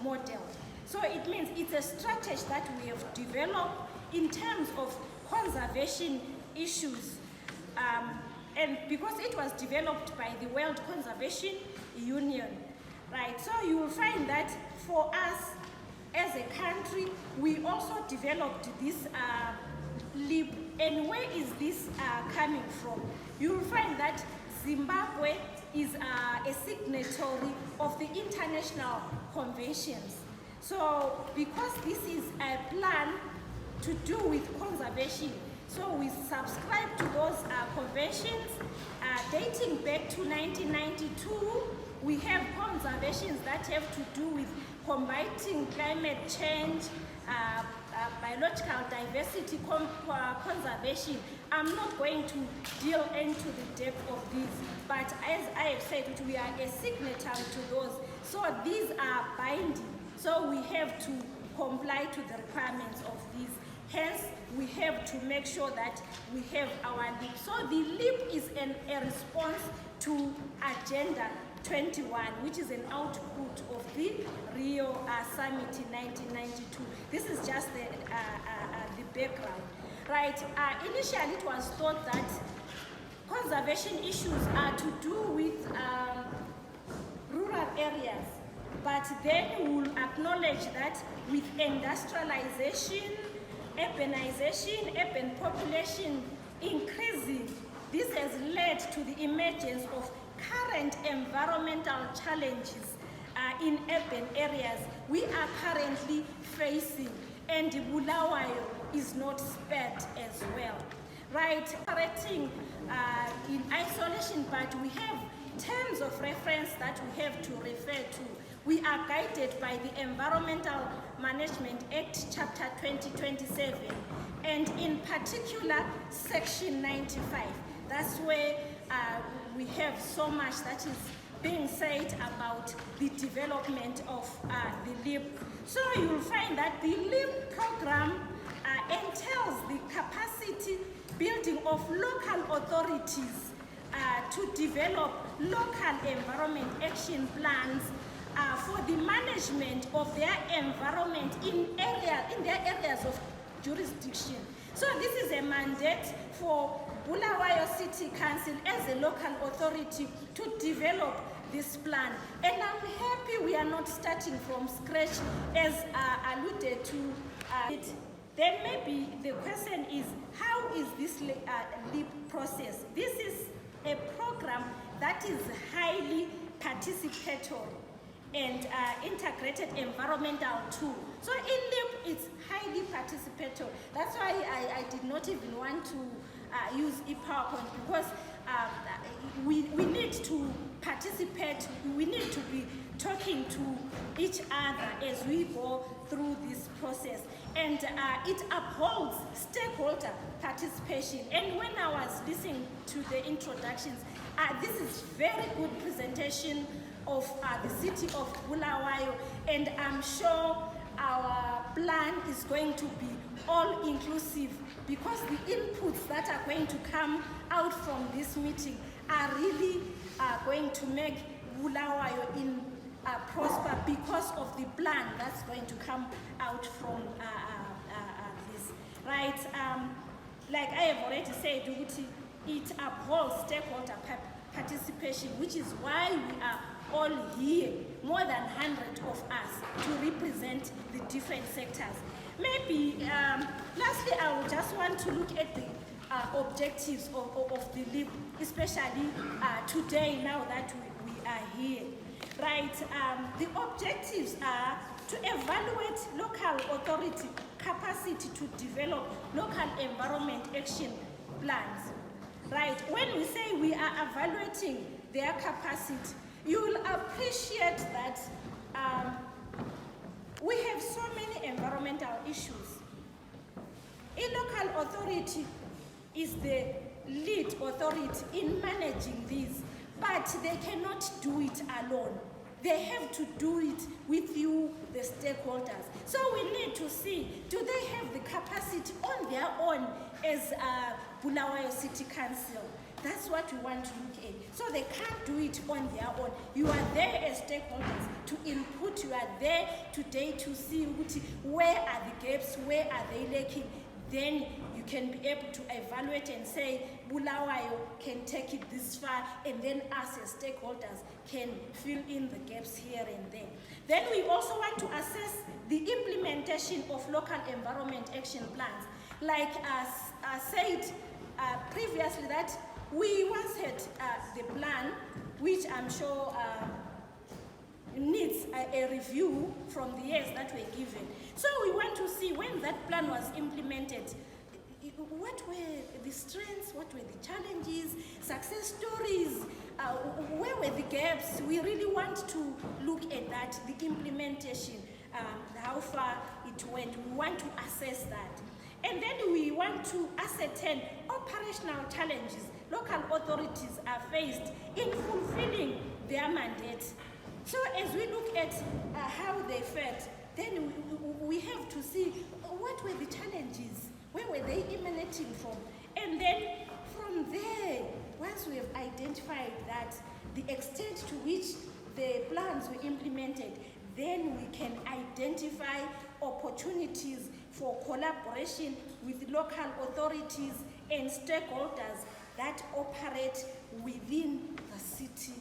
model. So it means it's a strategy that we have developed in terms of conservation issues. And because it was developed by the World Conservation Union, right? So you will find that for us as a country, we also developed this LEAP. And where is this coming from? You will find that Zimbabwe is a signatory of the international conventions. So because this is a plan to do with conservation, so we subscribe to those conventions dating back to 1992. We have conservations that have to do with combating climate change, biological diversity conservation. I'm not going to deal into the depth of these, but as I have said, we are a signatory to those. So these are binding. So we have to comply to the requirements of these. Hence, we have to make sure that we have our LEAP. So the LEAP is a response to Agenda 21, which is an output of the Rio Summit in 1992. This is just the background, right? Initially, it was thought that conservation issues are to do with rural areas, but then we will acknowledge that with industrialization, urbanization, urban population increasing, this has led to the emergence of current environmental challenges in urban areas we are currently facing, and Bulawayo is not spared as well, right? Operating in isolation, but we have terms of reference that we have to refer to. We are guided by the Environmental Management Act, Chapter 2027, and in particular, Section 95. That's where we have so much that is being said about the development of the LEAP. So you'll find that the LEAP program entails the capacity building of local authorities to develop local environment action plans for the management of their environment in their areas of jurisdiction. So this is a mandate for Bulawayo City Council as a local authority to develop this plan. And I'm happy we are not starting from scratch as alluded to it. Then maybe the question is, how is this LEAP process? This is a program that is highly participatory and integrated environmental tool. So in LEAP, it's highly participatory. That's why I did not even want to use PowerPoint, because we need to participate, we need to be talking to each other as we go through this process. And it upholds stakeholder participation. And when I was listening to the introductions, this is very good presentation of the city of Bulawayo, and I'm sure our plan is going to be all-inclusive, because the inputs that are going to come out from this meeting are really going to make Bulawayo prosper because of the plan that's going to come out from this, right? Like I have already said, it upholds stakeholder participation, which is why we are all here, more than 100 of us, to represent the different sectors. Maybe, lastly, I would just want to look at the objectives of the LEAP, especially today, now that we are here, right? The objectives are to evaluate local authority capacity to develop local environment action plans, right? When we say we are evaluating their capacity, you will appreciate that we have so many environmental issues. A local authority is the lead authority in managing these, but they cannot do it alone. They have to do it with you, the stakeholders. So we need to see, do they have the capacity on their own as Bulawayo City Council? That's what we want to look at. So they can't do it on their own. You are there as stakeholders to input. You are there today to see where are the gaps, where are they lacking. Then you can be able to evaluate and say, Bulawayo can take it this far, and then us as stakeholders can fill in the gaps here and there. Then we also want to assess the implementation of local environment action plans. Like I said previously, that we once had the plan, which I'm sure needs a review from the years that were given. So we want to see when that plan was implemented, what were the strengths, what were the challenges, success stories, where were the gaps. We really want to look at that, the implementation, how far it went. We want to assess that. And then we want to ascertain operational challenges local authorities are faced in fulfilling their mandate. So as we look at how they fared, then we have to see what were the challenges, where were they emanating from? And then from there, once we have identified that, the extent to which the plans were implemented, then we can identify opportunities for collaboration with local authorities and stakeholders that operate within the city